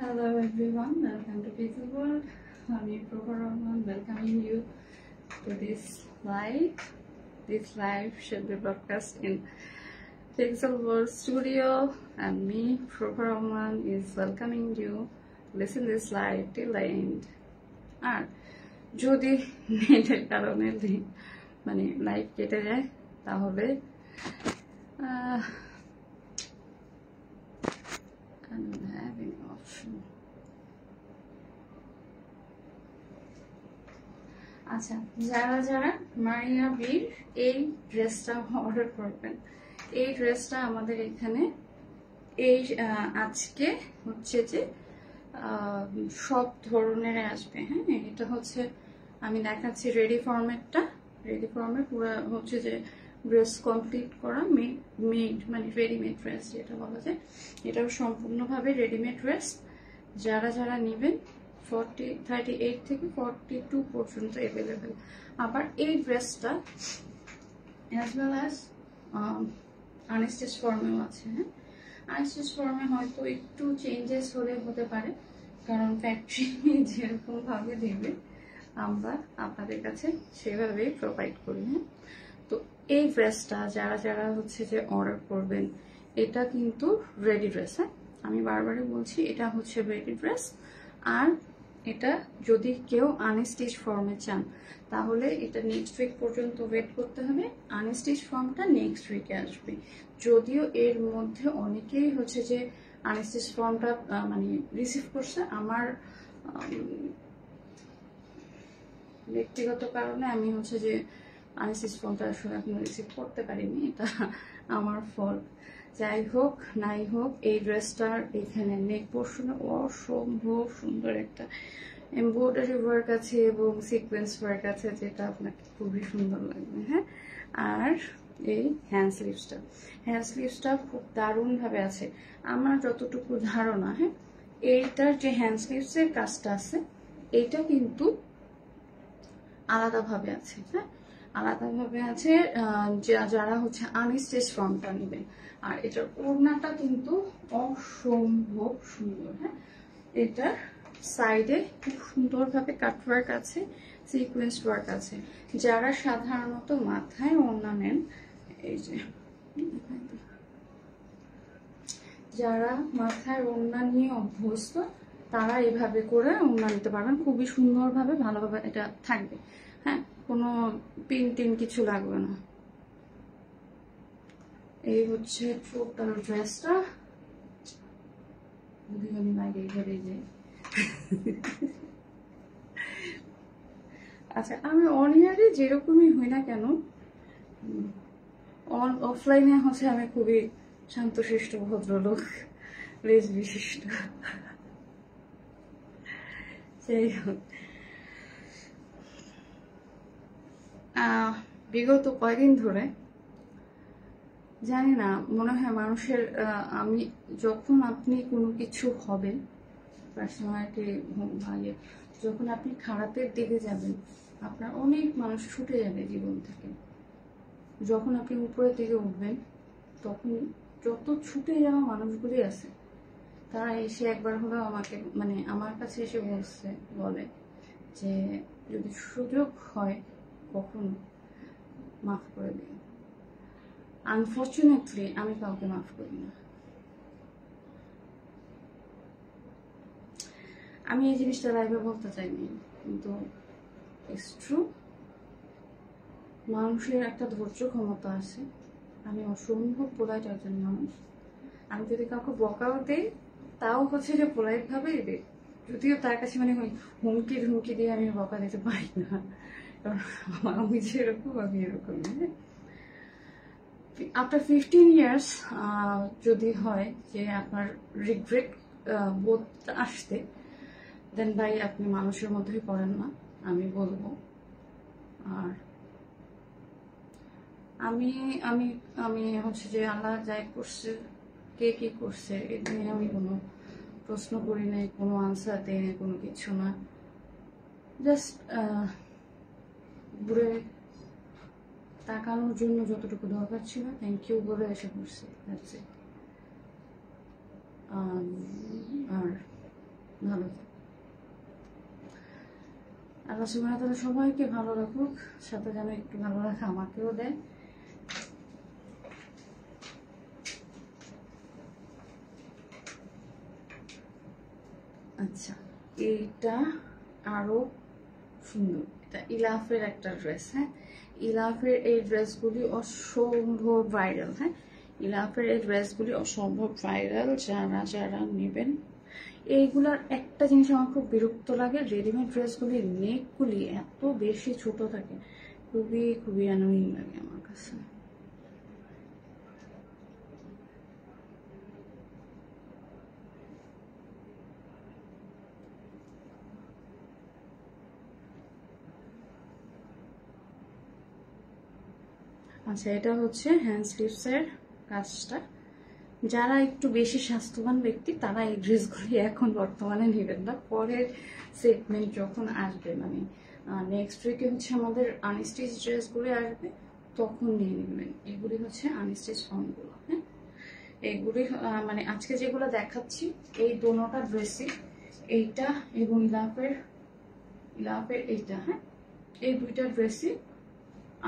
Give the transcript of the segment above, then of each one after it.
Hello everyone, welcome to Pixel World. I'm Proper Rahman, welcoming you to this live. This live should be broadcast in Pixel World Studio, and me, Proper Rahman, is welcoming you. Listen this live till the end. আর যদি নেটের কারণে মানে live কেটে যায় তাহলে I don't have any option. আচ্ছা, যারা যারা মারিয়া বীর এই ড্রেসটা অর্ডার করবেন, এই ড্রেসটা আমাদের এখানে এই আজকে হচ্ছে যে সব ধরনের আসবে। হ্যাঁ, এটা হচ্ছে আমি দেখাচ্ছি রেডি ফরম্যাটটা। রেডি ফরম্যাট পুরো হচ্ছে যে ড্রেস কমপ্লিট করা মেড মানে রেডিমেড ড্রেস যেটা বলা যায়, এটাও সম্পূর্ণভাবে রেডিমেড ড্রেস। যারা যারা নেবেন 38 থেকে 42 পর্যন্ত অ্যাভেলেবেল। আবার এই ড্রেসটা অ্যাজ ওয়েল অ্যাজ আনস্টিচ ফর্মেও আছে। হ্যাঁ, আনস্টিচ ফর্মে হয়তো একটু চেঞ্জেস হতে পারে, কারণ ফ্যাক্টরি যেরকম ভাবে দেবে আমরা আপনাদের কাছে সেভাবেই প্রোভাইড করি। হ্যাঁ, তো এই ড্রেসটা যারা যারা হচ্ছে যে অর্ডার করবেন, এটা কিন্তু রেডি ড্রেস। হ্যাঁ, আমি বারবারই বলছি এটা হচ্ছে রেডি ড্রেস। আর এটা যদি কেউ আনস্টিচ ফর্মে চান তাহলে এটা নেক্সট উইক পর্যন্ত ওয়েট করতে হবে। আনস্টিচ ফর্মটা নেক্সট উইকে আসবে। যদিও এর মধ্যে অনেকেই হচ্ছে যে আনস্টিচ ফর্মটা মানে রিসিভ করছে, আমার ব্যক্তিগত কারণে আমি হচ্ছে যে আনস্টিচ ফর্মটা আসলে এখন রিসিভ করতে পারিনি, এটা আমার ফল্ট। যাই হোক নাই হোক, এই ড্রেসটার এখানে নেক পোর্শনে অসম্ভব সুন্দর একটা এমব্রয়ডারি ওয়ার্ক আছে এবং সিকোয়েন্স ওয়ার্ক আছে, যেটা আপনাকে খুবই সুন্দর লাগবে। হ্যাঁ, আর এই হ্যান্ড স্লিভসটা খুব দারুণভাবে আছে আমার যতটুকু ধারণা। হ্যাঁ, এইটার যে হ্যান্ড স্লিভসের কাজটা আছে এইটা কিন্তু আলাদাভাবে আছে। হ্যাঁ, আলাদাভাবে আছে যারা হচ্ছে আনস্টিচ ফর্মটা নেবেন। আর এটার ওড়নাটা কিন্তু অসম্ভব সুন্দর। হ্যাঁ, এটা সাইডে খুব সুন্দরভাবে কাটওয়ার্ক আছে, সিকোয়েন্স ওয়ার্ক আছে। যারা সাধারণত মাথায় ওড়না নেন, এই যে যারা মাথায় ওড়না নিয়ে অভ্যস্ত তারা এভাবে করে ওড়না নিতে পারবেন, খুবই সুন্দরভাবে ভালোভাবে এটা থাকবে। হ্যাঁ, কোনো পিন টিন কিছু লাগবে না। এই হচ্ছে টোটাল ড্রেসটা। আমি বাইরে ঘরে যাই। আচ্ছা, আমি অনলাইনে যেরকমই হই না কেন, অফলাইনে হচ্ছে আমি খুবই শান্তশিষ্ট ভদ্রলোক, লেজ বিশিষ্ট। যাই হোক, বিগত কয়েকদিন ধরে জানি না, মনে হয় মানুষের আমি যখন আপনি কোনো কিছু হবেন, পার্সোনালিটি যখন আপনি খারাপের দিকে যাবেন, আপনার অনেক মানুষ ছুটে যাবে জীবন থেকে। যখন আপনি উপরের দিকে উঠবেন তখন যত ছুটে যাওয়া মানুষগুলি আছে তারা এসে একবার হলেও আমাকে মানে আমার কাছে এসে বলে যে যদি সুযোগ হয় কখনো মাফ করে দিন। আনফর্চুনেটলি আমি কাউকে মাফ করি না। আমি এই জিনিসটা লাইভে বলতে চাইনি, কিন্তু ইটস ট্রু। মানুষের একটা ধৈর্য ক্ষমতা আছে। আমি অসম্ভব পোলাইট একজন মানুষ। আমি যদি কাউকে বকাও দেই তাও হচ্ছে যে পোলাইট ভাবেই দেই, যদিও তার কাছে মানে হুমকি ধুমকি দিয়ে আমি বকা দিতে পারি না, কারণ আমি যেরকম আমি এরকম। আফটার 15 ইয়ার্স যদি হয় যে আপনার রিগ্রেট বোধ আসতে, দেন ভাই আপনি মানুষের মধ্যেই পড়েন না, আমি বলবো। আর আমি আমি আমি হচ্ছে যে আল্লাহ যাই করছে, কে কি করছে এ নিয়ে আমি কোনো প্রশ্ন করি নাই, কোনো আনসার দেই নাই, কোনো কিছু না। জাস্ট ঘুরে তাকানোর জন্য যতটুকু দরকার ছিল থ্যাংক ইউ বলে এসে করছি। আর ভালো থাক। আল্লাহ সুবহানাহু ওয়া তাআলা সবাইকে ভালো রাখুক, সাথে যেন একটু ভালো রাখা আমাকেও দেয়। আচ্ছা, এইটা আরো সুন্দর। এটা ইলাফের একটা ড্রেস। হ্যাঁ, ইলাফের এই ড্রেসগুলি অসম্ভব ভাইরাল। হ্যাঁ, ইলাফের এই ড্রেসগুলি অসম্ভব ভাইরাল। যারা যারা নেবেন, এইগুলার একটা জিনিস আমার খুব বিরক্ত লাগে, রেডিমেড ড্রেসগুলির নেকগুলি এত বেশি ছোট থাকে, খুবই খুবই অ্যানোয়িং লাগে আমার কাছে। আচ্ছা, এটা হচ্ছে হ্যান্ড স্লিভসের কাজটা। যারা একটু বেশি স্বাস্থ্যবান ব্যক্তি তারা এই ড্রেসগুলি এখন বর্তমানে নেবেন না, পরের সেগমেন্ট যখন আসবে, মানে নেক্সট উইকে হচ্ছে আমাদের আনস্টিচ ড্রেসগুলি আসবে, তখন নিয়ে নেবেন। এগুলি হচ্ছে আনস্টিচ ফর্মগুলো। হ্যাঁ, এইগুলি মানে আজকে যেগুলো দেখাচ্ছি এই দোনোটা ড্রেসই, এইটা এবং ইলাফের এইটা, হ্যাঁ, এই দুইটা ড্রেসই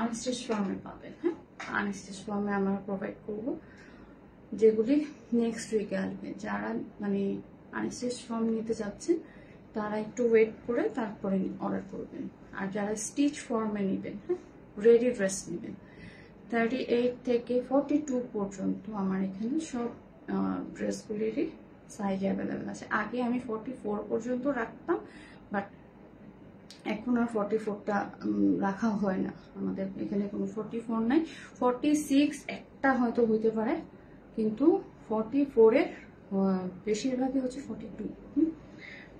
আনস্টিচ ফর্মে পাবেন। হ্যাঁ, আনস্টিচ ফর্মে আমরা প্রোভাইড করবো, যেগুলি নেক্সট উইকে আসবে। যারা মানে আনস্টিচ ফর্ম নিতে চাচ্ছেন তারা একটু ওয়েট করে তারপরে অর্ডার করবেন। আর যারা স্টিচ ফর্মে নেবেন, হ্যাঁ, রেডি ড্রেস নেবেন, 38 থেকে 42 পর্যন্ত আমার এখানে সব ড্রেসগুলিরই সাইজ অ্যাভেলেবেল আছে। আগে আমি 44 পর্যন্ত রাখতাম, বাট এখন আর 44টা রাখা হয় না। আমাদের এখানে কোনো 44 নাই, 46 একটা হয়তো হইতে পারে, কিন্তু 44-এর বেশিরভাগই হচ্ছে 42।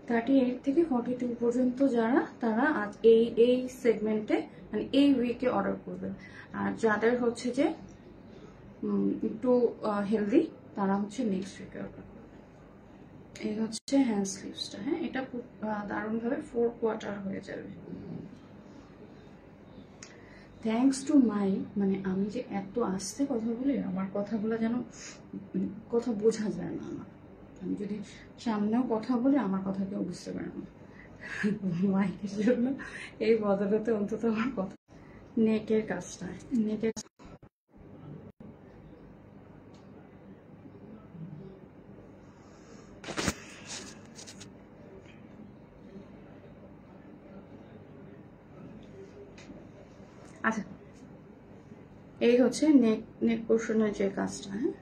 38 থেকে 42 পর্যন্ত যারা, তারা আজ এই সেগমেন্টে মানে এই উইকে অর্ডার করবেন। আর যাদের হচ্ছে যে একটু হেলদি, তারা হচ্ছে নেক্সট উইকে অর্ডার করবেন। এই হচ্ছে হ্যান্ড স্লিভসটা। হ্যাঁ, এটা খুব দারুণভাবে 4 কোয়ার্টার হয়ে যাবে। থ্যাংকস টু মাই, মানে আমি যে এত আস্তে কথা বলি, আমার কথাগুলো যেন কথা বোঝা যায় না আমার। আমি যদি সামনেও কথা বলি আমার কথা কেউ বুঝতে পারে না। মাইকের জন্য এই বদলাতে অন্তত আমার কথা। নেকের কাজটা, নেকের আচ্ছা, এই হচ্ছে নেক পোর্শনের যে কাজটা। হ্যাঁ,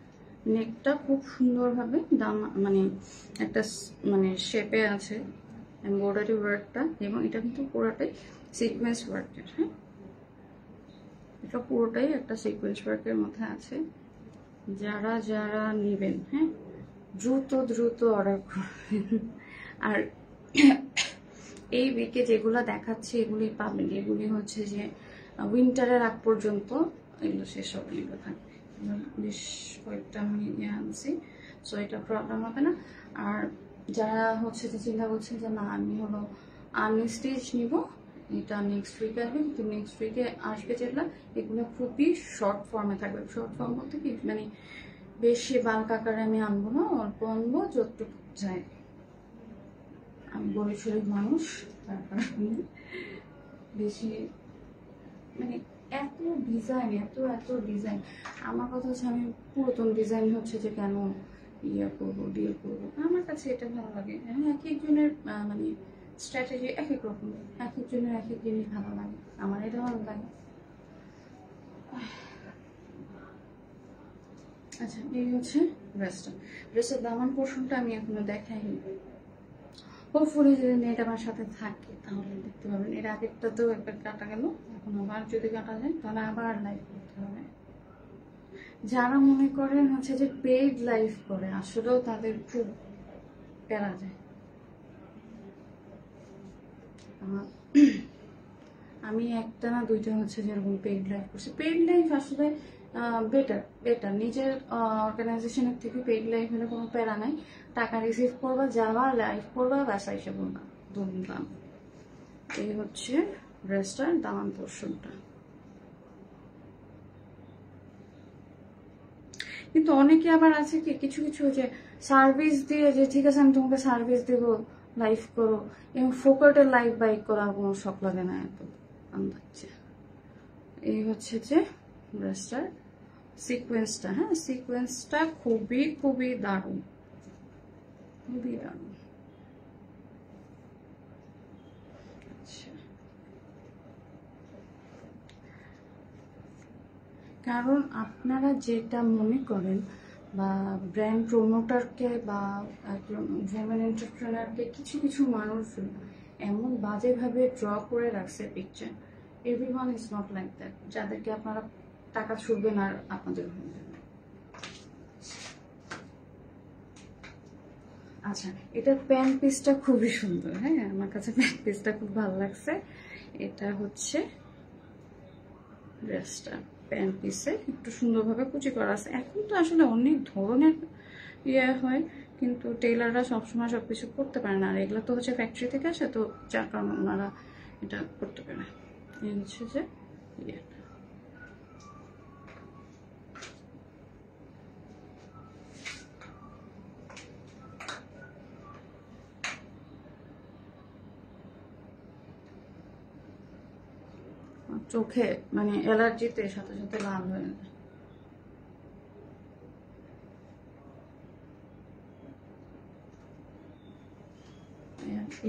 নেকটা খুব সুন্দরভাবে মানে একটা মানে শেপে আছে এমব্রয়ডারি ওয়ার্কটা, এবং এটা কিন্তু পুরোটাই সিকোয়েন্স ওয়ার্কের। হ্যাঁ, এটা পুরোটাই একটা সিকোয়েন্স ওয়ার্কের মধ্যে আছে। যারা যারা নেবেন, হ্যাঁ, দ্রুত অর্ডার করবেন। আর এই উইকে যেগুলো দেখাচ্ছে এগুলি পাবেন, এগুলি হচ্ছে যে উইন্টারের আগ পর্যন্ত এগুলো শেষ হবে, এগুলো থাকবে। বেশ কয়েকটা আমি আনছি, সো এটা প্রবলেম হবে না। আর যারা হচ্ছে যে চিন্তা করছেন যে না আমি হলো আনস্টিচ নিব, এটা নেক্সট উইকে আসবে, কিন্তু নেক্সট উইকে আসবে যেগুলো, এগুলো খুবই শর্ট ফর্মে থাকবে। শর্ট ফর্ম বলতে কি, মানে বেশি বাল্ক আকারে আমি আনবো না, অল্প আনবো যতটুকু যায়। আমি বরিশালের মানুষ, তারপর বেশি মানে এত ডিজাইন, এত ডিজাইন। আমার কথা হচ্ছে আমি পুরাতন ডিজাইন হচ্ছে যে কেন ইয়ে করবো, ডিল করবো, আমার কাছে এটা ভালো লাগে। হ্যাঁ, এক একজনের মানে স্ট্র্যাটেজি এক এক রকম, এক একজনের এক এক জিনিস ভালো লাগে, আমার এটা ভালো লাগে। আচ্ছা, এই হচ্ছে ড্রেসের দামান পোর্শনটা আমি এখনো দেখাইনি। হোপফুলি যদি নেট আমার সাথে থাকে তাহলে দেখতে পাবেন। এর আগেরটা তো একবার কাটা গেল, এখন আবার যদি কাটা যায় তাহলে আবার লাইভ করতে হবে। যারা মনে করেন হচ্ছে যে পেইড লাইভ করে, আসলেও তাদের খুব প্যারা যায়। আমি একটা না দুইটা হচ্ছে যেরকম পেইড লাইভ করছি। পেইড লাইভ আসলে বেটার নিজের অর্গানাইজেশনের থেকে পেইড লাইভ হলে কোনো প্যারা নাই। টাকা রিসিভ করবা, যাওয়া লাইভ করবা, বাসা এসে বলবা ধুমধাম। এই হচ্ছে ড্রেসটার দামান পোর্শনটা। কিন্তু অনেকে আবার আছে কি, কিছু কিছু যে সার্ভিস দিয়ে, যে ঠিক আছে আমি তোমাকে সার্ভিস দেবো, লাইভ করো, এবং ফোকাটের লাইভ বাইক করার কোনো শখ লাগে না এত আন্দাজে। এই হচ্ছে যে ড্রেসটার সিকোয়েন্সটা, হ্যাঁ সিকোয়েন্সটা খুবই খুবই দারুণ, খুবই দারুণ। আচ্ছা, কারণ আপনারা যেটা মনে করেন বা ব্র্যান্ড প্রমোটারকে বা একজন ওমেন এন্টারপ্রেনারকে কিছু কিছু মানুষ এমন বাজেভাবে ড্র করে রাখছে picture, everyone is not like that, যাদেরকে আপনারা টাকা ছুড়বেন আর আপনাদের হয়ে যাবে। আচ্ছা, এটার প্যান্ট পিসটা খুবই সুন্দর, হ্যাঁ আমার কাছে প্যান্ট পিসটা খুব ভালো লাগছে। এটা হচ্ছে ড্রেসটা, প্যান্ট পিসে একটু সুন্দরভাবে কুচি করা আছে। এখন তো আসলে অনেক ধরনের ইয়ে হয়, কিন্তু টেইলাররা সবসময় সবকিছু করতে পারে না, আর এগুলো তো হচ্ছে ফ্যাক্টরি থেকে আসে, তো যার কারণে ওনারা এটা করতে পারে। এই হচ্ছে যে ইয়েটা। চোখে মানে অ্যালার্জিতে সাথে সাথে লাল হয়ে যায়।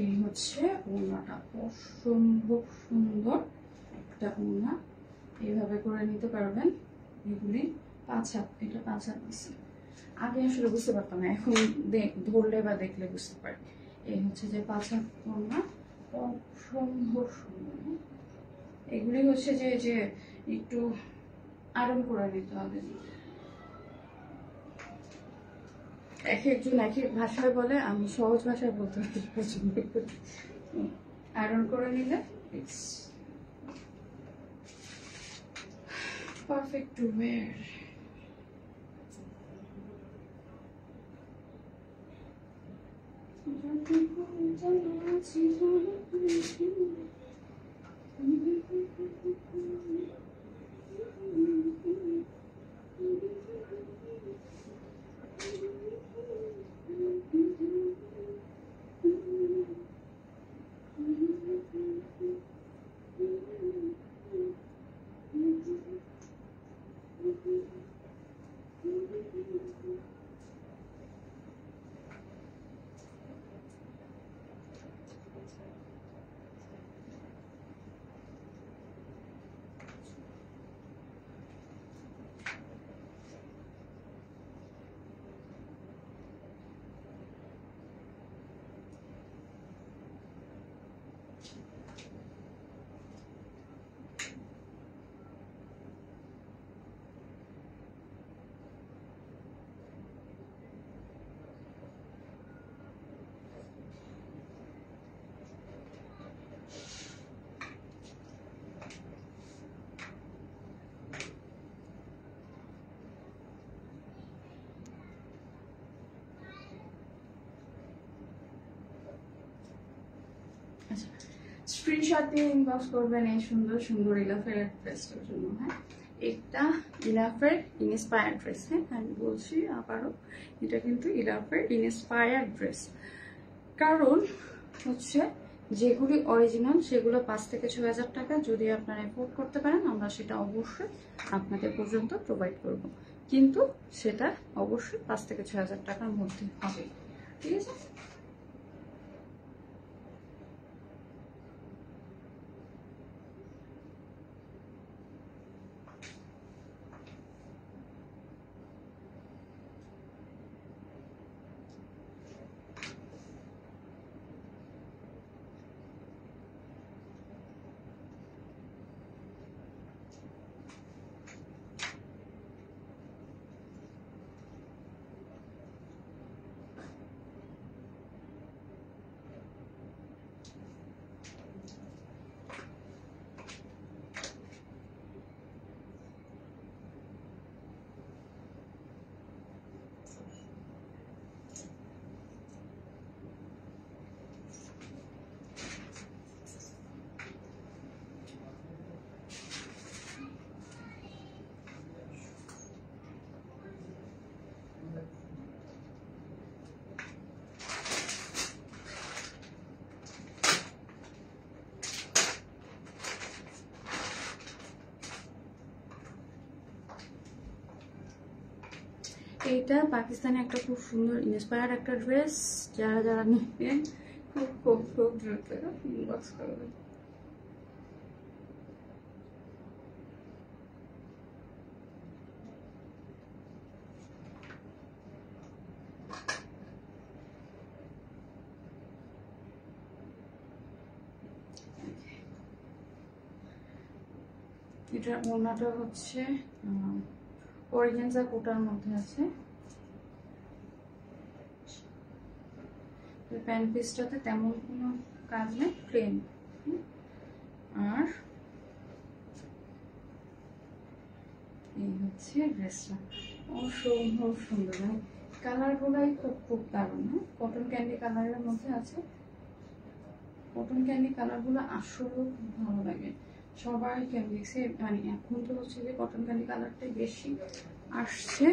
এই হচ্ছে ওড়নাটা, অসম্ভব সুন্দর একটা ওড়না, এইভাবে করে নিতে পারবেন। এগুলি 5 হাত, এটা 5 হাত দিচ্ছে। আগে আসলে বুঝতে পারতাম না, এখন ধরলে বা দেখলে বুঝতে পারি। এই হচ্ছে যে 5 হাত ওড়না, অসম্ভব সুন্দর। এগুলি হচ্ছে যে যে একটু আয়রন করে নিতে হবে। এক একজন এক এক ভাষায় বলে, আমি সহজ ভাষায় বলতে পছন্দ করি। আয়রন করে নিলে it's perfect two wire. Screenshot দিয়ে ইনবক্স করবেন এই সুন্দর সুন্দর ইলাফের ড্রেসটার জন্য। হ্যাঁ, এটা ইলাফের ইনস্পায়ার্ড ড্রেস। হ্যাঁ, আমি বলছি আবারও, এটা কিন্তু ইলাফের ইনস্পায়ার্ড ড্রেস। কারণ হচ্ছে যেগুলি অরিজিনাল সেগুলো 5 থেকে 6,000 টাকা, যদি আপনারা এফোর্ড করতে পারেন আমরা সেটা অবশ্যই আপনাদের পর্যন্ত প্রোভাইড করব, কিন্তু সেটা অবশ্যই 5 থেকে 6,000 টাকার মধ্যে হবে। ঠিক আছে। এইটা পাকিস্তানি একটা খুব সুন্দর ইন্সপায়ার্ড একটা ড্রেস, যারা যারা নেবেন খুব খুব খুব দ্রুত ইনবক্স করবেন। এটার ওড়নাটা হচ্ছে অর্গানজা কোটার মধ্যে আছে, প্যান্ট পিসটাতে তেমন কোনো কাজ নেই, প্লেন। আর এই হচ্ছে ড্রেসটা, অসম্ভব সুন্দর, মানে কালারগুলাই খুব খুব দারুণ। হ্যাঁ, কটন ক্যান্ডি কালারের মধ্যে আছে, কটন ক্যান্ডি কালারগুলো আসলেও খুব ভালো লাগে সবাইকে আমি দেখছি, মানে এখন তো হচ্ছে যে কটন ক্যান্ডি কালারটাই বেশি আসছে,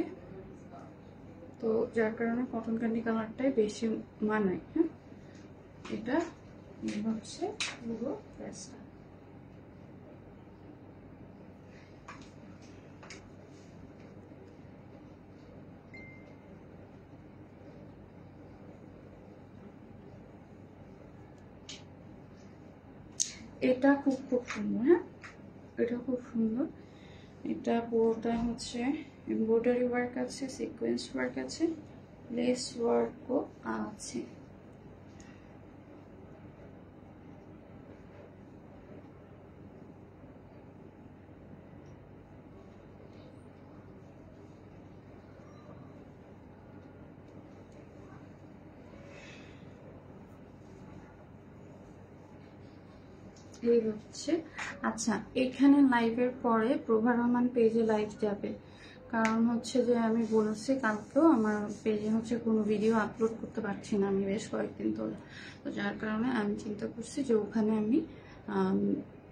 তো যার কারণে কটন ক্যান্ডি কালারটাই বেশি মানায়। হ্যাঁ, এটা হচ্ছে পুরো ড্রেসটা। এটা খুব খুব সুন্দর। হ্যাঁ, এটা খুব সুন্দর। এটা পুরোটা হচ্ছে এমব্রয়ডারি ওয়ার্ক আছে, সিকোয়েন্স ওয়ার্ক আছে, লেস ওয়ার্কও আছে। এই হচ্ছে, আচ্ছা এখানে লাইভের পরে প্রভা রহমান পেজে লাইভ যাবে, কারণ হচ্ছে যে আমি বলেছি কালকেও আমার পেজে হচ্ছে কোনো ভিডিও আপলোড করতে পারছি না আমি বেশ কয়েকদিন ধরে, তো যার কারণে আমি চিন্তা করছি যে ওখানে আমি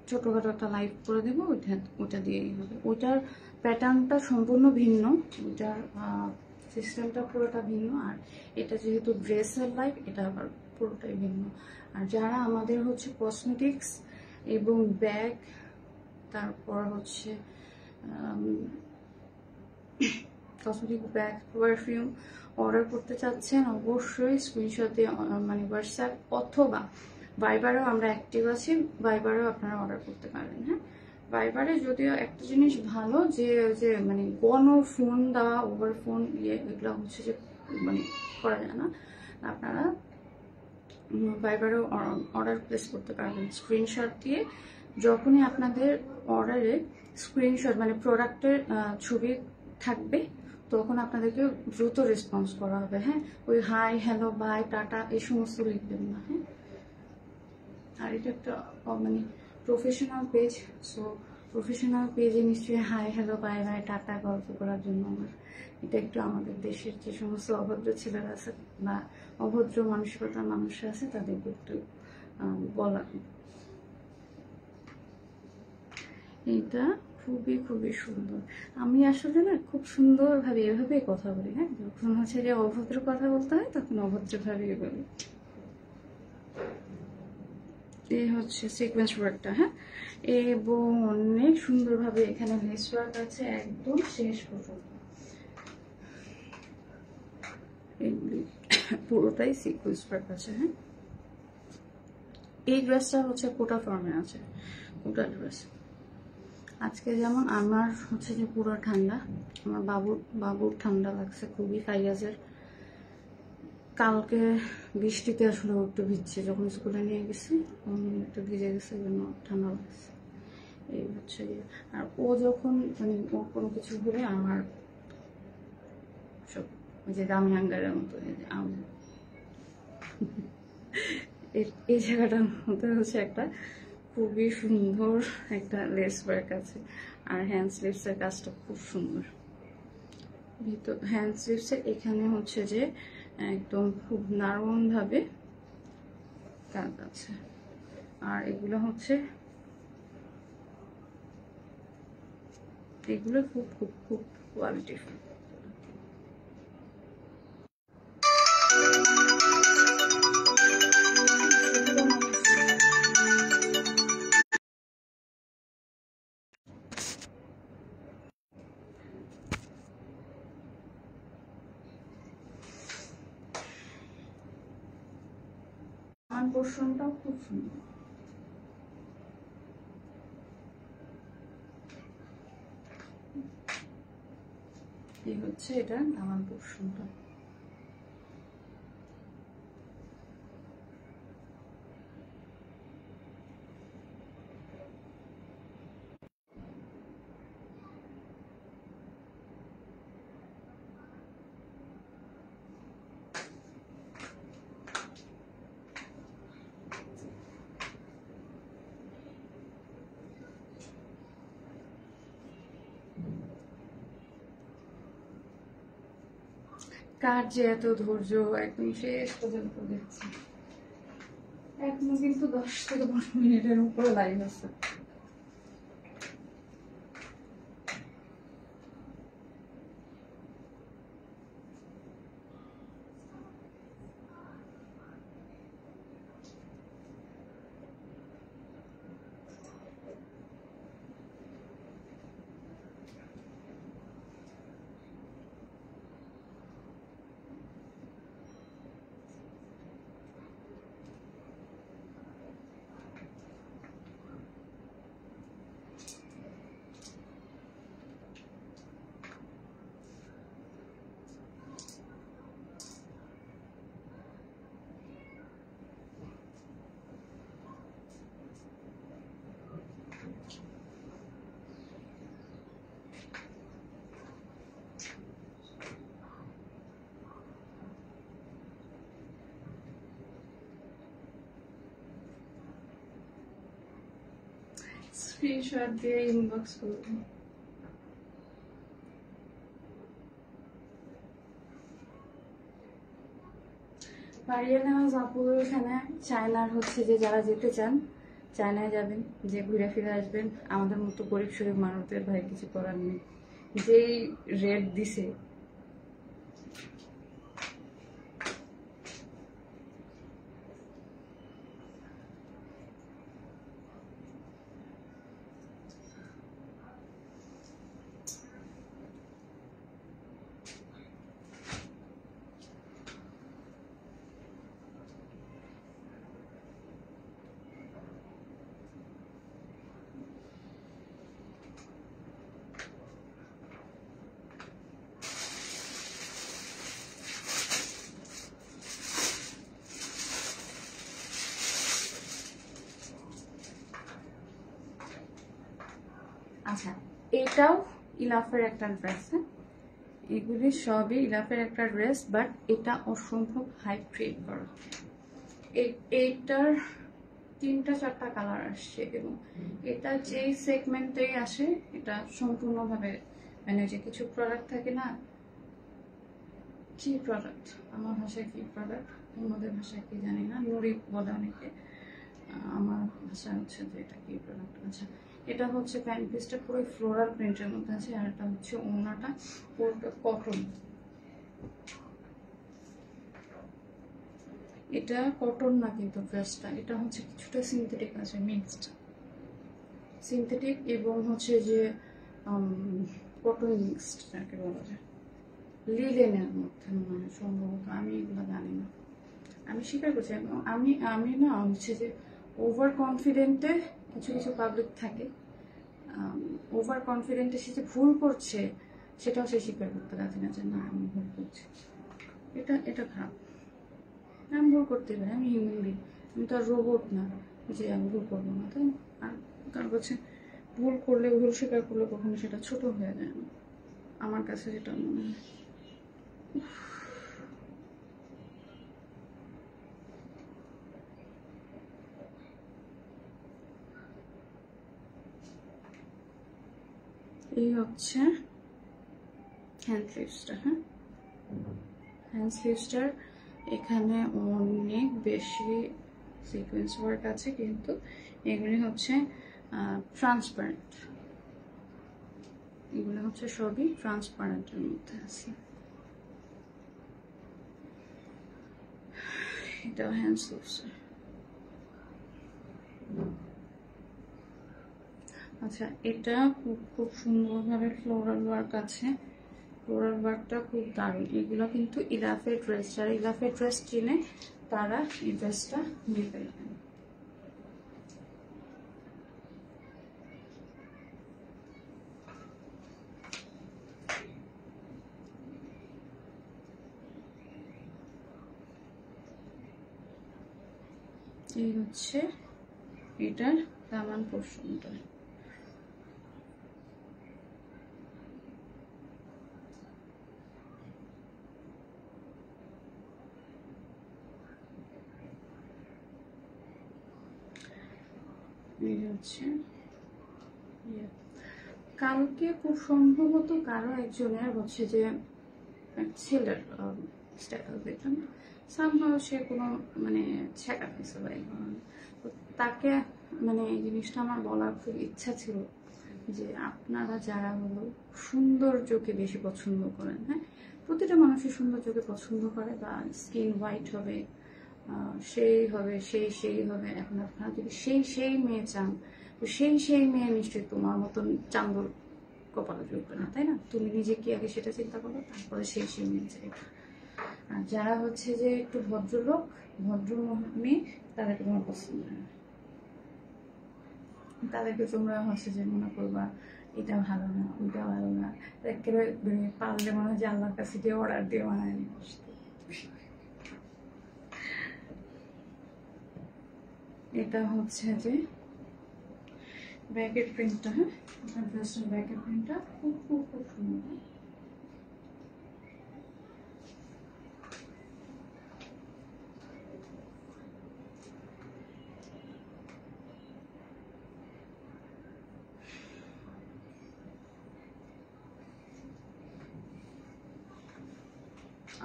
ছোটোখাটো একটা লাইভ করে দেবো, ওটা দিয়েই হবে। ওটার প্যাটার্নটা সম্পূর্ণ ভিন্ন, ওটার সিস্টেমটা পুরোটা ভিন্ন, আর এটা যেহেতু ড্রেসের লাইভ, এটা আবার পুরোটাই ভিন্ন। আর যারা আমাদের হচ্ছে কসমেটিক্স এবং ব্যাগ, তারপর হচ্ছে কসমেটিক ব্যাগ, পারফিউম অর্ডার করতে চাচ্ছেন, অবশ্যই স্ক্রিনশট দিয়ে মানে হোয়াটসঅ্যাপ অথবা ভাইবারেও আমরা অ্যাক্টিভ আছি, ভাইবারেও আপনারা অর্ডার করতে পারেন। হ্যাঁ, ভাইবারে যদিও একটা জিনিস ভালো যে যে মানে কোনো ফোন দেওয়া, ওভার ফোন এগুলো হচ্ছে যে মানে করা যায় না, আপনারা ভাইবারেও অর্ডার প্লেস করতে পারবেন স্ক্রিনশট দিয়ে। যখনই আপনাদের অর্ডারে স্ক্রিনশট মানে প্রোডাক্টের ছবি থাকবে, তখন আপনাদেরকে দ্রুত রেসপন্স করা হবে। হ্যাঁ, ওই হাই, হ্যালো, বাই, টাটা এই সমস্ত লিখবেন না। হ্যাঁ, আর এটা একটা মানে প্রফেশনাল পেজ, সো প্রফেশনাল পেজে নিশ্চয়ই hi, hello, bye bye, ta ta গল্প করার জন্য আমার এটা একটু আমাদের দেশের যে সমস্ত অভদ্র ছেলেরা আছে বা অভদ্র মানসিকতার মানুষরা আছে তাদেরকে একটু বলা। এটা খুবই খুবই সুন্দর। আমি আসলে না খুব সুন্দরভাবে এভাবেই কথা বলি। হ্যাঁ, যখন হচ্ছে যে অভদ্র কথা বলতে হয় তখন অভদ্রভাবেই বলি। এই হচ্ছে সিকোয়েন্স ওয়ার্কটা। হ্যাঁ, এবং অনেক সুন্দরভাবে এখানে লেস ওয়ার্ক আছে একদম শেষ পর্যন্ত, এগুলি পুরোটাই সিকোয়েন্স ওয়ার্ক আছে। হ্যাঁ, এই ড্রেসটা হচ্ছে কোটা ফর্মে আছে, কোটা ড্রেস। আজকে যেমন আমার হচ্ছে যে পুরো ঠান্ডা, আমার বাবুর ঠান্ডা লাগছে খুবই, ফাইয়াজের কালকে বৃষ্টিতে আসলে একটু ভিজছে, যখন স্কুলে নিয়ে গেছি একটু ভিজে গেছে, জন্য ঠান্ডা লাগছে। এই হচ্ছে, আর ও যখন মানে ও কোনো কিছু হলে আমার সব ওই যে দামি আঙ্গারের মতো এই জায়গাটার মধ্যে হচ্ছে একটা খুবই সুন্দর একটা লেস ওয়ার্ক আছে, আর হ্যান্ড স্লিভসের কাজটা খুব সুন্দর। ভিতর হ্যান্ড স্লিভসের এখানে হচ্ছে যে একদম খুব নারমভাবে কাজ আছে, আর এগুলো হচ্ছে এগুলো খুব খুব খুব কোয়ালিটিফুল। পোর্শনটাও খুব সুন্দর। এই হচ্ছে এটা দামান পোর্শনটা। কার যে এত ধৈর্য, একদম শেষ পর্যন্ত দেখছি। এখনো কিন্তু 10 থেকে 12 মিনিটের উপরে লাইভ আছে। স্ক্রিনশট দিয়ে ইনবক্স করুন। পারিয়া নেওয়াজ আপুর এখানে চায়নার হচ্ছে যে যারা যেতে চান চায়নায় যাবেন, যে ঘুরে ফিরে আসবেন, আমাদের মতো গরিব শরীফ মানুষদের ভাই কিছু করার নেই। যেই রেট দিছে আচ্ছা, এটাও ইলাফের একটা ড্রেস। এগুলি সবই ইলাফের একটা ড্রেস, বাট এটা অসম্ভব হাই ক্রিয়েট করা। এইটার 3-4টা কালার আসছে এবং এটা যেই সেগমেন্টেই আসে এটা সম্পূর্ণভাবে মানে যে কিছু প্রোডাক্ট থাকে না, কি প্রোডাক্ট, আমার ভাষায় কি প্রোডাক্ট, অন্যদের ভাষায় কি জানি না, নুরি বলে অনেকে, আমার ভাষা হচ্ছে যে এটা কি প্রোডাক্ট। আচ্ছা, এটা হচ্ছে প্যান্ট পিসটা পুরো ফ্লোরাল প্রিন্টের মধ্যে আছে, আর এটা হচ্ছে ওড়নাটা পুরোটা কটন। এটা কটন না কিন্তু ড্রেসটা, এটা হচ্ছে কিছুটা সিনথেটিক আছে, মিক্সড সিনথেটিক এবং হচ্ছে যে কটন মিক্সড যাকে বলা যায়, লিলেনের মধ্যে মনে হয় সম্ভবত, আমি এগুলো জানি না, আমি স্বীকার করছি। আমি আমি না হচ্ছে যে ওভার কনফিডেন্টে কিছু কিছু পাবলিক থাকে, ওভার কনফিডেন্টে সে যে ভুল করছে সেটাও সে স্বীকার করতে রাজি না, যে না আমি ভুল করছি, এটা এটা খারাপ। আমি ভুল করতে পারি, আমি হিউম্যান বিং, আমি তো আর রোবট না যে আমি ভুল করবো না, তাই না? আর কারণ হচ্ছে ভুল করলে, ভুল স্বীকার করলে কখনো সেটা ছোট হয়ে যায় না, আমার কাছে যেটা মনে হয়। এই হচ্ছে হ্যান্ড স্লিভসটা। হ্যাঁ, হ্যান্ড স্লিভসটার এখানে অনেক বেশি সিকোয়েন্স ওয়ার্ক আছে, কিন্তু এগুলি হচ্ছে ট্রান্সপারেন্ট, এগুলো হচ্ছে সবই ট্রান্সপারেন্টের মধ্যে আছে। এটা হ্যান্ড স্লিভস। আচ্ছা, এটা খুব সুন্দরভাবে ফ্লোরাল ওয়ার্ক আছে, ফ্লোরাল ওয়ার্কটা খুব দারুণ। এগুলো কিন্তু ইলাফের ড্রেস, যারা ইলাফের ড্রেস চিনে তারা এই ড্রেসটা নিতে পারেন। এই হচ্ছে এটার দামান পোর্শনটা। এই হচ্ছে কালকে খুব সম্ভবত কারো একজনের হচ্ছে যে ছেলের দেখলাম সামহাও সে কোনো মানে ছেঁকা ফেসে বা তাকে মানে এই জিনিসটা আমার বলার খুব ইচ্ছা ছিল যে আপনারা যারা হলো সৌন্দর্যকে বেশি পছন্দ করেন, হ্যাঁ প্রতিটা মানুষের সৌন্দর্যকে পছন্দ করে বা স্কিন হোয়াইট হবে সেই হবে সেই হবে, এখন আপনারা যদি সেই মেয়ে চান তো সেই মেয়ে নিশ্চয়ই তোমার মতন চান্দর কপালে জুটবে না, তাই না? তুমি নিজে কি আগে সেটা চিন্তা করো, তারপরে সেই মেয়ে চাইবে। আর যারা হচ্ছে যে একটু ভদ্রলোক ভদ্র মেয়ে তাদেরকে তোমার পছন্দ না, তাদেরকে তোমরা হচ্ছে যে মনে করবা এটা ভালো না ওইটা ভালো না, একেবারে পারলে মনে হয় যে আল্লাহর কাছে গিয়ে অর্ডার দিয়ে বানায় নিয়ে আসতে। এটা হচ্ছে যে ব্যাকের প্রিন্টটা, হ্যাঁ ড্রেসের ব্যাকের প্রিন্টটা খুব খুব খুব সুন্দর।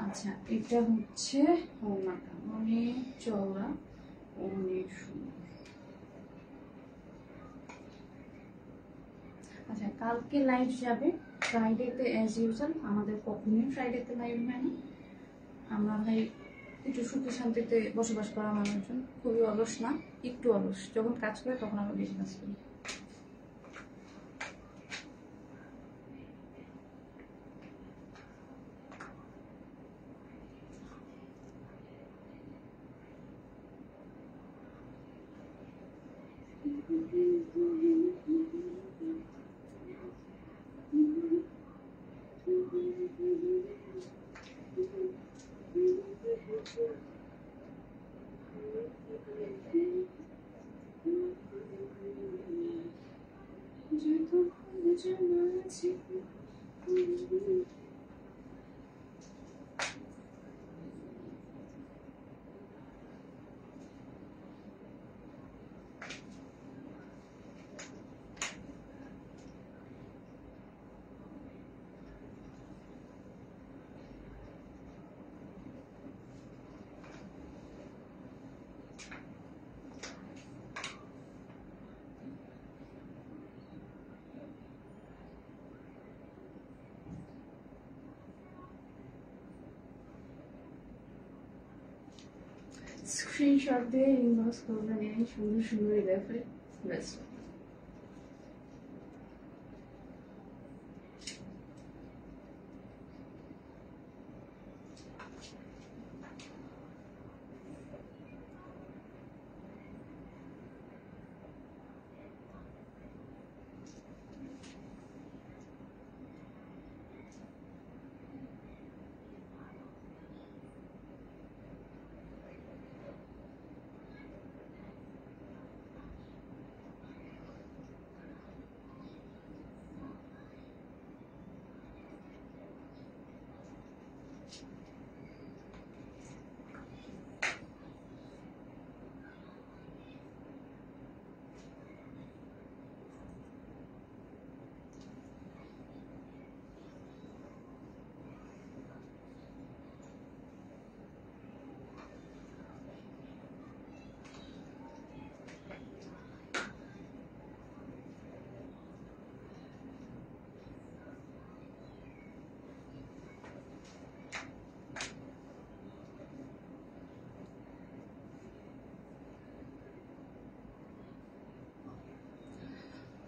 আচ্ছা এটা হচ্ছে ওড়নাটা অনেক চওড়া অনেক সুন্দর। আচ্ছা কালকে লাইভ যাবে ফ্রাইডেতে অ্যাজ ইউজুয়াল, আমাদের কখনোই ফ্রাইডেতে লাইভ হয় না। আমরা ভাই একটু সুখে শান্তিতে বসবাস করা মানুষজন, খুবই অলস না, একটু অলস, যখন কাজ করে তখন আমরা বেশি কাজ করি। স্ক্রিনশট দিয়ে ইনবক্স করবেন এই সুন্দর সুন্দর রেফারে বেস্ট।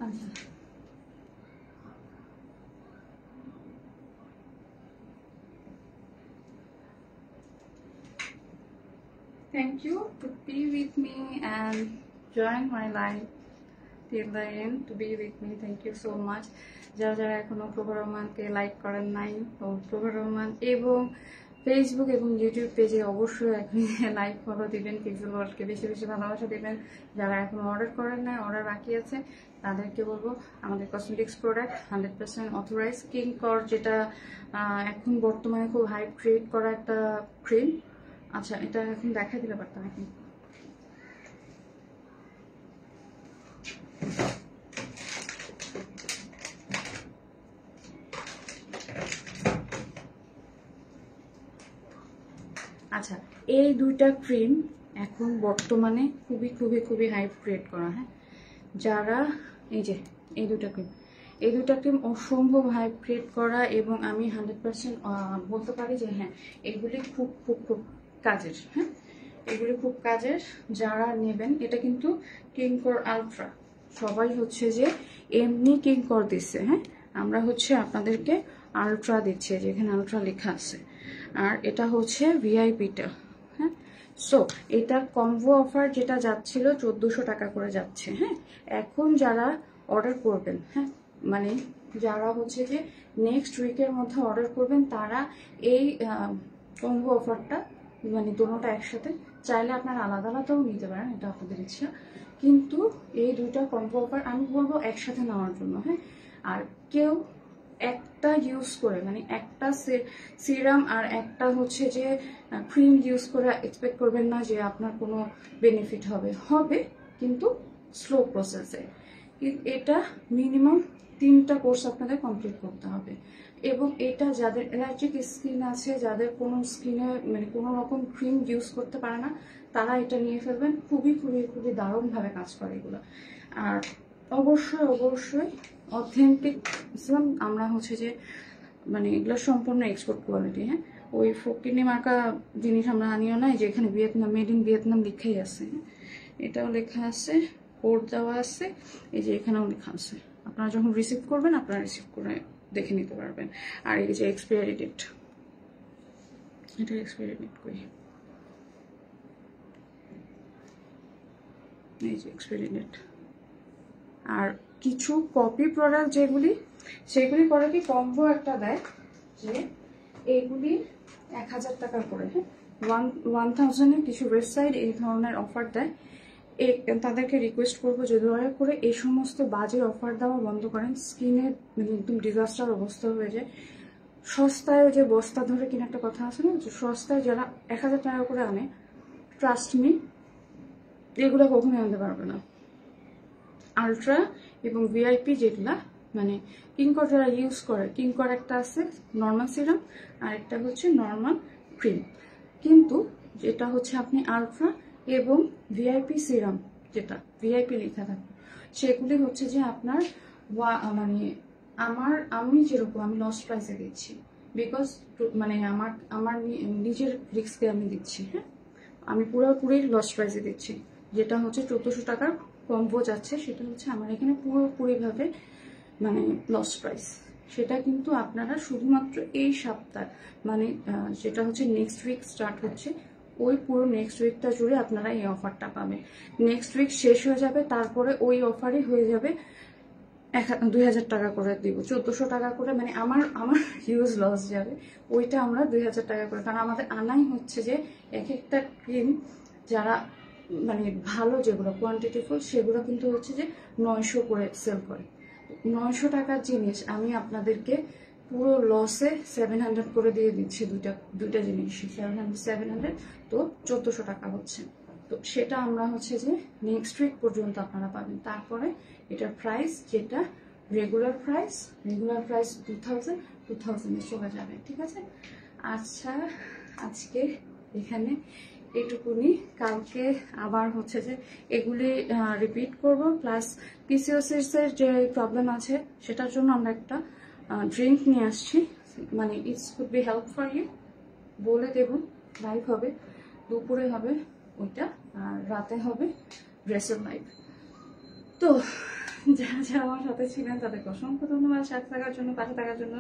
আচ্ছা thank you to be with me and join my life till the end, to be with me. Thank you so much. যারা যারা এখনো প্রভা রহমানকে লাইক করেন নাই, তো প্রভা রহমান এবং ফেসবুক এবং ইউটিউব পেজে অবশ্যই এখন লাইক ফলো দিবেন, পিক্সেল ওয়ার্ল্ডকে বেশি বেশি ভালোবাসা দিবেন। যারা এখন অর্ডার করেন নাই, অর্ডার বাকি আছে, তাদেরকে বলবো আমাদের কসমেটিক্স প্রোডাক্ট 100% অথরাইজ কিংকর, যেটা এখন বর্তমানে খুব হাইপ ক্রিয়েট করা একটা ক্রিম। আচ্ছা, এটা এখন দেখা দিলে পারতাম এখন। আচ্ছা, এই দুইটা ক্রিম এখন বর্তমানে খুবই খুবই খুবই হাইপ ক্রিয়েট করা। হ্যাঁ, যারা এই যে এই দুইটা ক্রিম অসম্ভব হাইপ ক্রিয়েট করা, এবং আমি 100% বলতে পারি যে হ্যাঁ, এগুলি খুব খুব খুব কাজের। হ্যাঁ, এগুলি খুব কাজের, যারা নেবেন। এটা কিন্তু কিংকর আলট্রা, সবাই হচ্ছে যে এমনি কিংকর দিচ্ছে। হ্যাঁ, আমরা হচ্ছে আপনাদেরকে আলট্রা দিচ্ছি, যেখানে আলট্রা লেখা আছে। আর এটা হচ্ছে ভিআইপিটা। হ্যাঁ, সো এটার কম্বো অফার যেটা যাচ্ছিল 1400 টাকা করে যাচ্ছে। হ্যাঁ, এখন যারা অর্ডার করবেন, হ্যাঁ মানে যারা হচ্ছে যে নেক্সট উইকের মধ্যে অর্ডার করবেন, তারা এই কম্বো অফারটা মানে দুটোটা একসাথে, চাইলে আপনারা আলাদা আলাদাও নিতে পারেন, এটা আপনাদের ইচ্ছা। কিন্তু এই দুইটা কম্বো অফার আমি বলবো একসাথে নেওয়ার জন্য। হ্যাঁ, আর কেউ একটা ইউজ করে মানে একটা সিরাম আর একটা হচ্ছে যে ক্রিম ইউজ করে এক্সপেক্ট করবেন না যে আপনার কোনো বেনিফিট হবে, কিন্তু স্লো প্রসেসে। এটা মিনিমাম 3টা কোর্স আপনাদের কমপ্লিট করতে হবে। এবং এটা যাদের অ্যালার্জিক স্কিন আছে, যাদের কোনো স্কিনে মানে কোনো রকম ক্রিম ইউজ করতে পারে না, তারা এটা নিয়ে ফেলবেন। খুবই খুবই খুবই দারুণভাবে কাজ করে এগুলো। আর অবশ্যই অবশ্যই অথেন্টিক আমরা হচ্ছে যে মানে এগুলো সম্পূর্ণ এক্সপোর্ট কোয়ালিটি। হ্যাঁ, ওই ফকিনি মার্কা জিনিস আমরা আনিও না, যে এখানে ভিয়েতনাম, মেড ইন ভিয়েতনাম লেখাই আছে। এটাও লেখা আছে, কোড দেওয়া আছে, এই যে এখানেও লেখা আছে। আপনারা যখন রিসিভ করবেন, আপনারা রিসিভ করে দেখে নিতে পারবেন। আর এই যে এক্সপায়ারি ডেট, এটা এক্সপায়ারি ডেট কই, এই যে এক্সপায়ারি ডেট। আর কিছু কপি প্রোডাক্ট যেগুলি, সেগুলি করে কি কম্বো একটা দেয়, যে এইগুলি 1000 টাকা করে। হ্যাঁ, 1000-এ কিছু ওয়েবসাইট এই ধরনের অফার দেয়। তাদেরকে রিকোয়েস্ট করবো যে দয়া করে এই সমস্ত বাজে অফার দেওয়া বন্ধ করেন। স্কিনের মানে একদম ডিজাস্টার অবস্থা হয়ে যায়। সস্তায় যে বস্তা ধরে কিনা একটা কথা আছে না, যে সস্তায় যারা 1000 টাকা করে আনে, ট্রাস্ট মি, এগুলো কখনোই আনতে পারবে না। আলট্রা এবং ভিআইপি যেগুলা মানে কিংকর যারা ইউজ করে, কিংকর একটা আছে নর্মাল সিরাম, আর একটা হচ্ছে নর্মাল ক্রিম। কিন্তু যেটা হচ্ছে আপনি আলট্রা এবং ভিআইপি সিরাম, যেটা ভিআইপি লেখা থাকে, সেগুলি হচ্ছে যে আপনার মানে আমি যেরকম আমি লস প্রাইসে দিচ্ছি, বিকজ মানে আমার নিজের রিস্কে আমি দিচ্ছি। হ্যাঁ, আমি পুরোপুরি লস প্রাইসে দিচ্ছি। যেটা হচ্ছে 1400 টাকার কম্বো যাচ্ছে, সেটা হচ্ছে আমার এখানে পুরোপুরিভাবে মানে লস প্রাইস। সেটা কিন্তু আপনারা শুধুমাত্র এই সপ্তাহ মানে যেটা হচ্ছে নেক্সট উইক স্টার্ট হচ্ছে, ওই পুরো নেক্সট উইকটা জুড়ে আপনারা এই অফারটা পাবেন। নেক্সট উইক শেষ হয়ে যাবে, তারপরে ওই অফারই হয়ে যাবে 2000 টাকা করে দিব, 1400 টাকা করে, মানে আমার হিউজ লস যাবে। ওইটা আমরা 2000 টাকা করে, কারণ আমাদের আনাই হচ্ছে যে এক একটা ক্রিম যারা মানে ভালো, যেগুলো কোয়ান্টিটিফুল, সেগুলো কিন্তু হচ্ছে যে 900 করে সেল করে। 900 টাকার জিনিস আমি আপনাদেরকে পুরো লসে 700 করে দিয়ে দিচ্ছি, দুইটা জিনিস 700, তো 1400 টাকা হচ্ছে। তো সেটা আমরা হচ্ছে যে নেক্সট উইক পর্যন্ত আপনারা পাবেন। তারপরে এটার প্রাইস, যেটা রেগুলার প্রাইস 2000 চলে যাবে। ঠিক আছে, আচ্ছা আজকে এখানে এইটুকুনি। কালকে আবার হচ্ছে যে এগুলি রিপিট করব, প্লাস পিসিওসিস এর যে প্রবলেম আছে সেটার জন্য আমরা একটা ড্রিঙ্ক নিয়ে আসছি, মানে it's could be help for you, বলে দেব। লাইভ হবে, দুপুরে হবে ওইটা, আর রাতে হবে ড্রেসের লাইভ। তো যারা যারা আমার সাথে ছিলেন তাদেরকে অসংখ্য ধন্যবাদ সাথে থাকার জন্য, পাশে থাকার জন্য,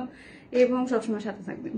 এবং সবসময় সাথে থাকবেন।